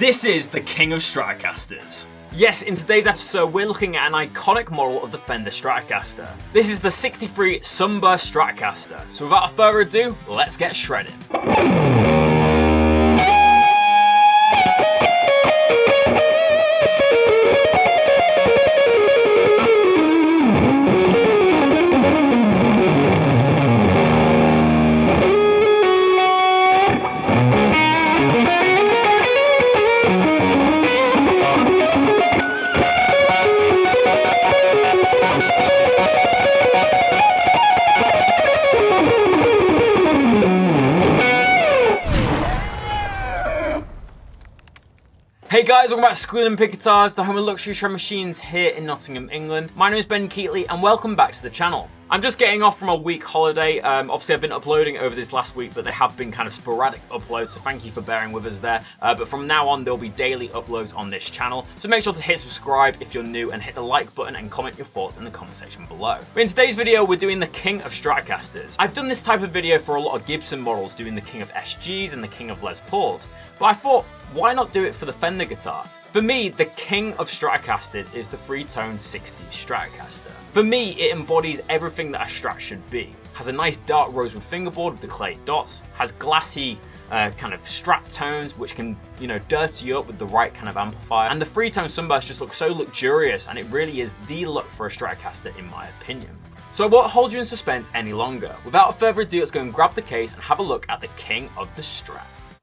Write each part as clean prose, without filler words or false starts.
This is the King of Stratocasters. Yes, in today's episode we're looking at an iconic model of the Fender Stratocaster. This is the 63 Sunburst Stratocaster. So without further ado, let's get shredded. Hey guys, welcome back to Squealing Pig Guitars, the home of luxury shred machines here in Nottingham, England. My name is Ben Keightley and welcome back to the channel. I'm just getting off from a week holiday. Obviously I've been uploading over this last week, but they have been kind of sporadic uploads, so thank you for bearing with us there. But from now on, there'll be daily uploads on this channel. So make sure to hit subscribe if you're new and hit the like button and comment your thoughts in the comment section below. But in today's video, we're doing the King of Stratocasters. I've done this type of video for a lot of Gibson models, doing the King of SGs and the King of Les Pauls. But I thought, why not do it for the Fender guitar? For me, the King of Stratocasters is the three-tone 60s Stratocaster. For me, it embodies everything that a Strat should be. Has a nice dark rosewood fingerboard with the clay dots, has glassy kind of Strat tones which can, dirty you up with the right kind of amplifier. And the three-tone Sunburst just looks so luxurious, and it really is the look for a Stratocaster in my opinion. So I won't hold you in suspense any longer. Without further ado, let's go and grab the case and have a look at the King of the Strat.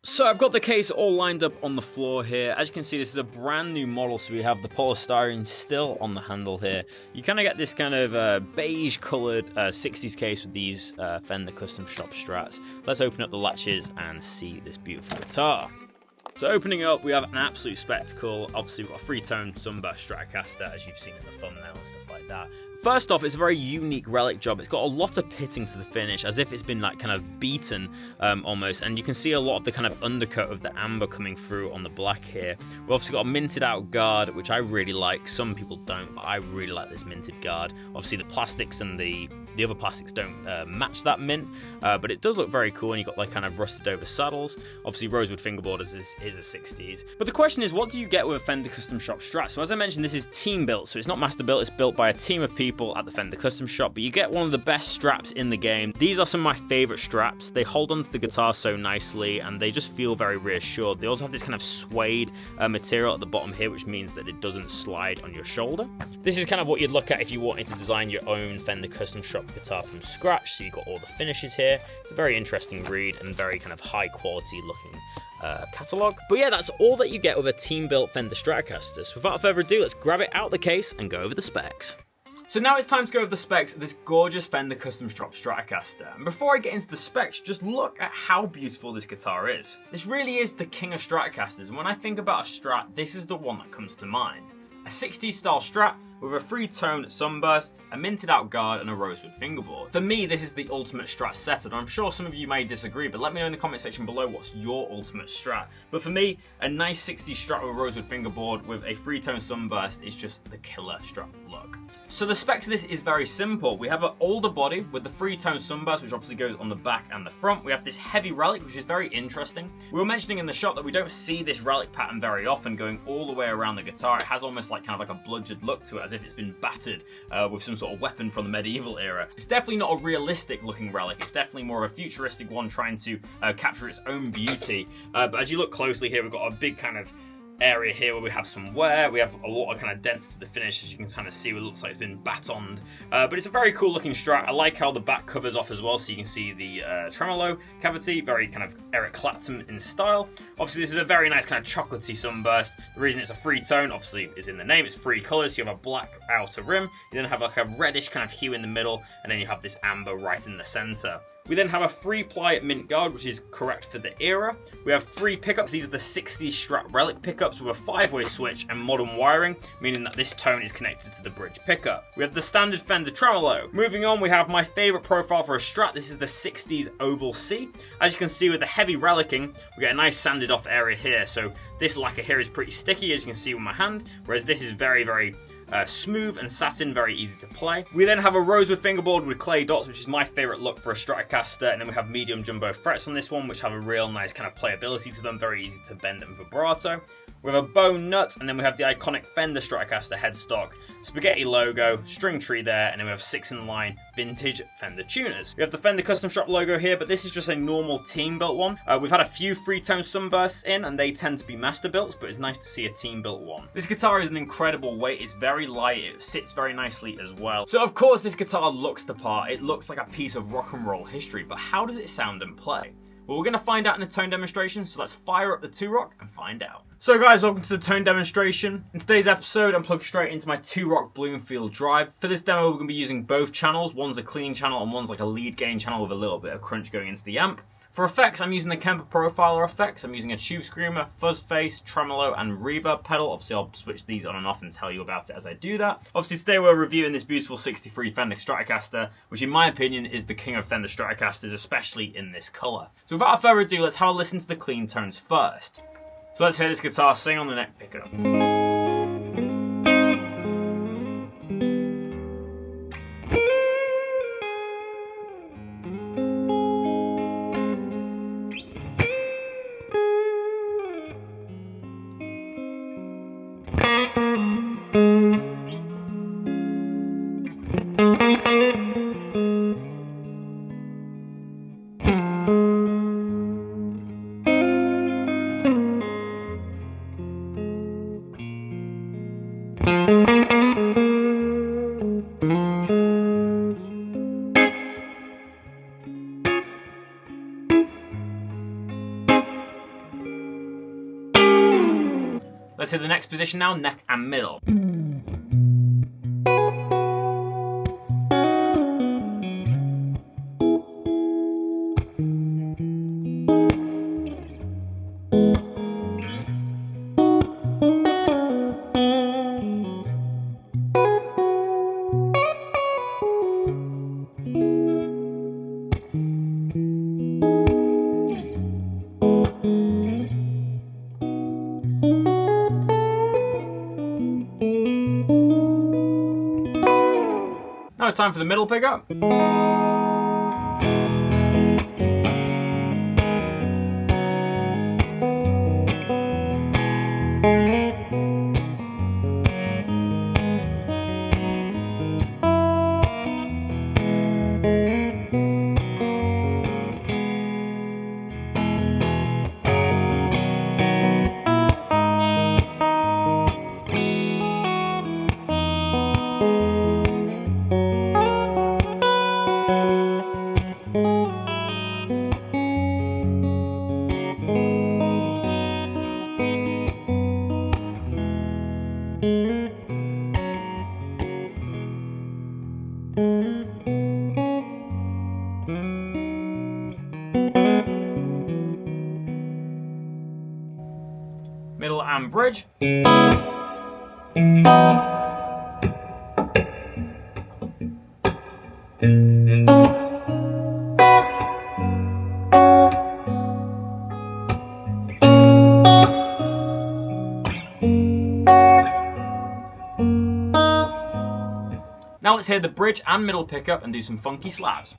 So I've got the case all lined up on the floor here. As you can see, this is a brand new model, so we have the polystyrene still on the handle here. You kind of get this kind of beige coloured 60s case with these Fender Custom Shop Strats. Let's open up the latches and see this beautiful guitar. So opening up, we have an absolute spectacle. Obviously, we've got a three-tone Sunburst Stratocaster, as you've seen in the thumbnail and stuff like that. First off, it's a very unique relic job. It's got a lot of pitting to the finish, as if it's been like kind of beaten almost. And you can see a lot of the kind of undercut of the amber coming through on the black here. We've obviously got a minted out guard, which I really like. Some people don't, but I really like this minted guard. Obviously the plastics and the other plastics don't match that mint, but it does look very cool. And you've got like kind of rusted over saddles. Obviously rosewood fingerboard is a 60s. But the question is, what do you get with a Fender Custom Shop Strat? So as I mentioned, this is team built, so it's not master built. It's built by a team of people at the Fender Custom Shop, but you get one of the best straps in the game. These are some of my favorite straps. They hold onto the guitar so nicely and they just feel very reassured. They also have this kind of suede material at the bottom here, which means that it doesn't slide on your shoulder. This is kind of what you'd look at if you wanted to design your own Fender Custom Shop guitar from scratch. So you've got all the finishes here. It's a very interesting read and very kind of high quality looking catalogue. But yeah, that's all that you get with a team-built Fender Stratocaster. So without further ado, let's grab it out the case and go over the specs. So now it's time to go over the specs of this gorgeous Fender Custom Shop Stratocaster. And before I get into the specs, just look at how beautiful this guitar is. This really is the King of Stratocasters, and when I think about a Strat, this is the one that comes to mind. A 60s style Strat with a three-tone Sunburst, a minted out guard, and a rosewood fingerboard. For me, this is the ultimate Strat setup. I'm sure some of you may disagree, but let me know in the comment section below what's your ultimate Strat. But for me, a nice 60s Strat with a rosewood fingerboard with a three-tone Sunburst is just the killer Strat look. So the specs of this is very simple. We have an older body with the three-tone Sunburst, which obviously goes on the back and the front. We have this heavy relic, which is very interesting. We were mentioning in the shop that we don't see this relic pattern very often going all the way around the guitar. It has almost like kind of like a bludgeoned look to it, as if it's been battered with some sort of weapon from the medieval era. It's definitely not a realistic looking relic. It's definitely more of a futuristic one trying to capture its own beauty. But as you look closely here, we've got a big kind of area here where we have some wear. We have a lot of kind of dents to the finish, as you can kind of see. It looks like it's been batoned, but it's a very cool looking Strat. I like how the back covers off as well, so you can see the tremolo cavity, very kind of Eric Clapton in style. Obviously this is a very nice kind of chocolatey Sunburst. The reason it's a free tone obviously is in the name. It's three colors. You have a black outer rim, you then have like a reddish kind of hue in the middle, and then you have this amber right in the center. We then have a 3-ply mint guard, which is correct for the era. We have 3 pickups. These are the 60s Strat relic pickups with a 5-way switch and modern wiring, meaning that this tone is connected to the bridge pickup. We have the standard Fender tremolo. Moving on, we have my favorite profile for a Strat. This is the 60s Oval C. As you can see with the heavy relicing, we get a nice sanded off area here. So this lacquer here is pretty sticky, as you can see with my hand, whereas this is very, very smooth and satin, very easy to play. We then have a rosewood fingerboard with clay dots, which is my favourite look for a Stratocaster, and then we have medium jumbo frets on this one, which have a real nice kind of playability to them, very easy to bend and vibrato. We have a bone nut, and then we have the iconic Fender Stratocaster headstock, spaghetti logo, string tree there, and then we have 6-in-line vintage Fender tuners. We have the Fender Custom Shop logo here, but this is just a normal team-built one. We've had a few three-tone sunbursts in, and they tend to be master-built, but it's nice to see a team-built one. This guitar is an incredible weight. It's very light. It sits very nicely as well. So, of course, this guitar looks the part. It looks like a piece of rock and roll history, but how does it sound and play? Well, we're going to find out in the tone demonstration, so let's fire up the 2-Rock and find out. So guys, welcome to the tone demonstration. In today's episode, I'm plugged straight into my 2-Rock Bloomfield drive. For this demo, we're going to be using both channels. One's a clean channel and one's like a lead gain channel with a little bit of crunch going into the amp. For effects, I'm using the Kemper Profiler effects. I'm using a tube screamer, fuzz face, tremolo, and reverb pedal. Obviously, I'll switch these on and off and tell you about it as I do that. Obviously, today we're reviewing this beautiful 63 Fender Stratocaster, which in my opinion is the king of Fender Stratocasters, especially in this colour. So without further ado, let's have a listen to the clean tones first. So let's hear this guitar sing on the neck pickup. Let's hit the next position now, neck and middle. Now it's time for the middle pickup. Middle and bridge. Now let's hear the bridge and middle pickup and do some funky slaps.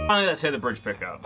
Finally, let's hear the bridge pickup.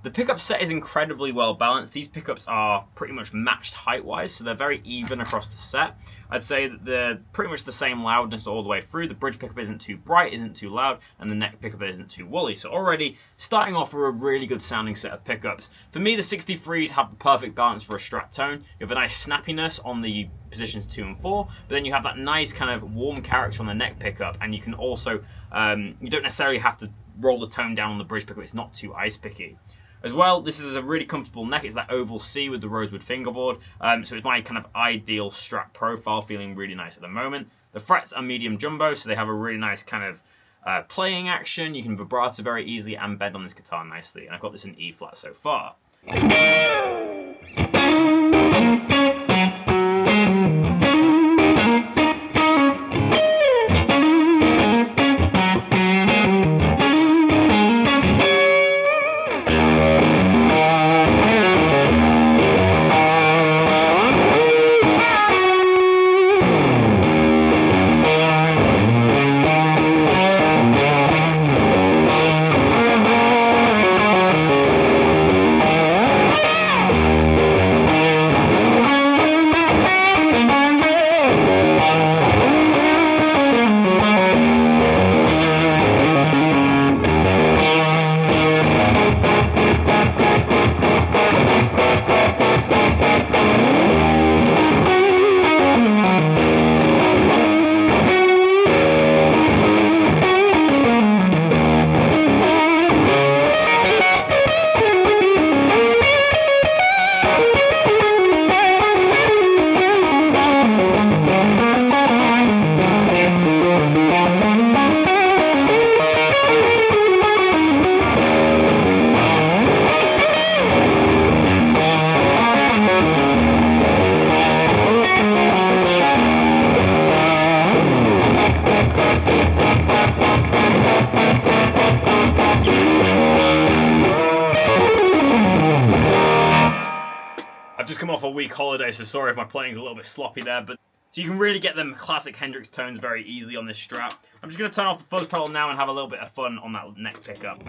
The pickup set is incredibly well balanced. These pickups are pretty much matched height-wise, so they're very even across the set. I'd say that they're pretty much the same loudness all the way through. The bridge pickup isn't too bright, isn't too loud, and the neck pickup isn't too woolly. So already starting off with a really good sounding set of pickups. For me, the 63s have the perfect balance for a Strat tone. You have a nice snappiness on the positions 2 and 4, but then you have that nice kind of warm character on the neck pickup, and you can also, you don't necessarily have to roll the tone down on the bridge pickup. It's not too ice picky. As well, this is a really comfortable neck. It's that oval C with the rosewood fingerboard. So it's my kind of ideal Strat profile, feeling really nice at the moment. The frets are medium jumbo, so they have a really nice kind of playing action. You can vibrato very easily and bend on this guitar nicely. And I've got this in E flat so far. I've just come off a week holiday, so sorry if my playing's a little bit sloppy there, but so you can really get them classic Hendrix tones very easily on this Strat. I'm just going to turn off the fuzz pedal now and have a little bit of fun on that neck pickup.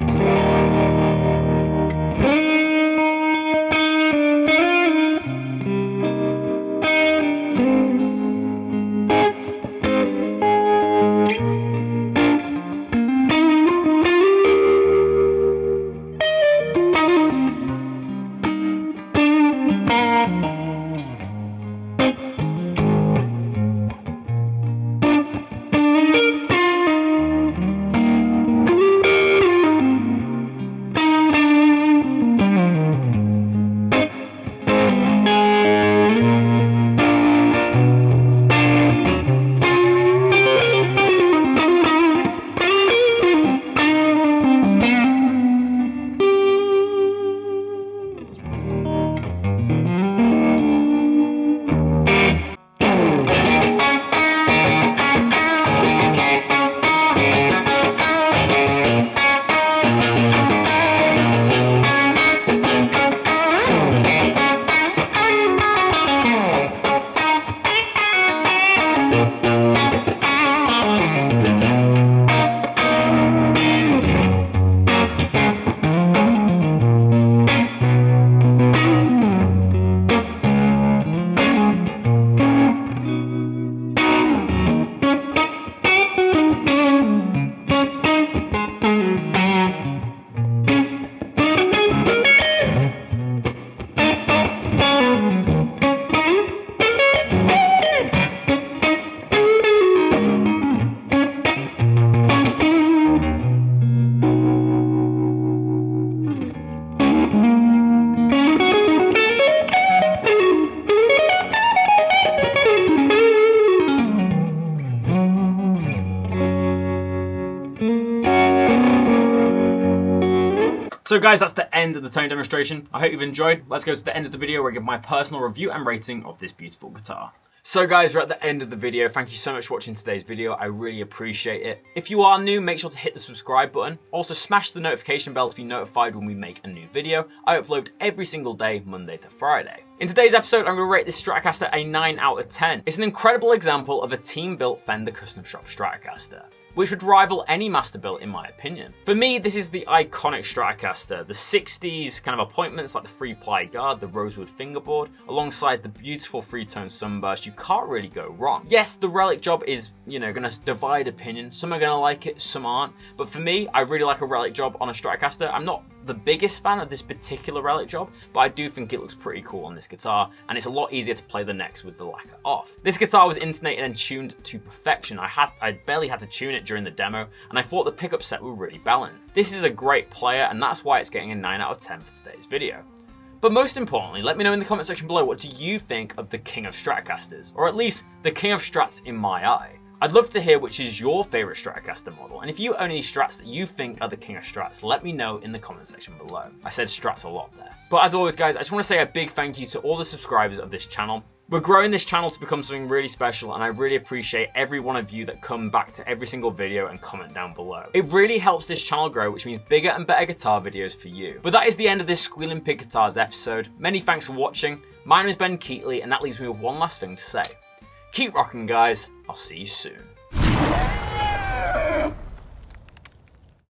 So guys, that's the end of the tone demonstration. I hope you've enjoyed. Let's go to the end of the video where I give my personal review and rating of this beautiful guitar. So guys, we're at the end of the video. Thank you so much for watching today's video. I really appreciate it. If you are new, make sure to hit the subscribe button. Also smash the notification bell to be notified when we make a new video. I upload every single day, Monday to Friday. In today's episode, I'm going to rate this Stratocaster a 9 out of 10. It's an incredible example of a team-built Fender custom shop Stratocaster. which would rival any master built in my opinion. For me, this is the iconic Stratocaster, the 60s kind of appointments like the 3-ply guard, the rosewood fingerboard, alongside the beautiful 3-tone sunburst. You can't really go wrong. Yes, the relic job is, gonna divide opinion. Some are gonna like it, some aren't. But for me, I really like a relic job on a Stratocaster. I'm not the biggest fan of this particular relic job, but I do think it looks pretty cool on this guitar, and it's a lot easier to play the necks with the lacquer off. This guitar was intonated and tuned to perfection. I barely had to tune it during the demo, and I thought the pickup set were really balanced. This is a great player, and that's why it's getting a 9 out of 10 for today's video. But most importantly, let me know in the comment section below, what do you think of the King of Stratocasters? Or at least, the King of Strats in my eye. I'd love to hear which is your favourite Stratocaster model, and if you own any Strats that you think are the King of Strats, let me know in the comment section below. I said Strats a lot there. But as always guys, I just want to say a big thank you to all the subscribers of this channel. We're growing this channel to become something really special, and I really appreciate every one of you that come back to every single video and comment down below. It really helps this channel grow, which means bigger and better guitar videos for you. But that is the end of this Squealing Pig Guitars episode. Many thanks for watching. My name is Ben Keightley, and that leaves me with one last thing to say. Keep rocking guys, I'll see you soon.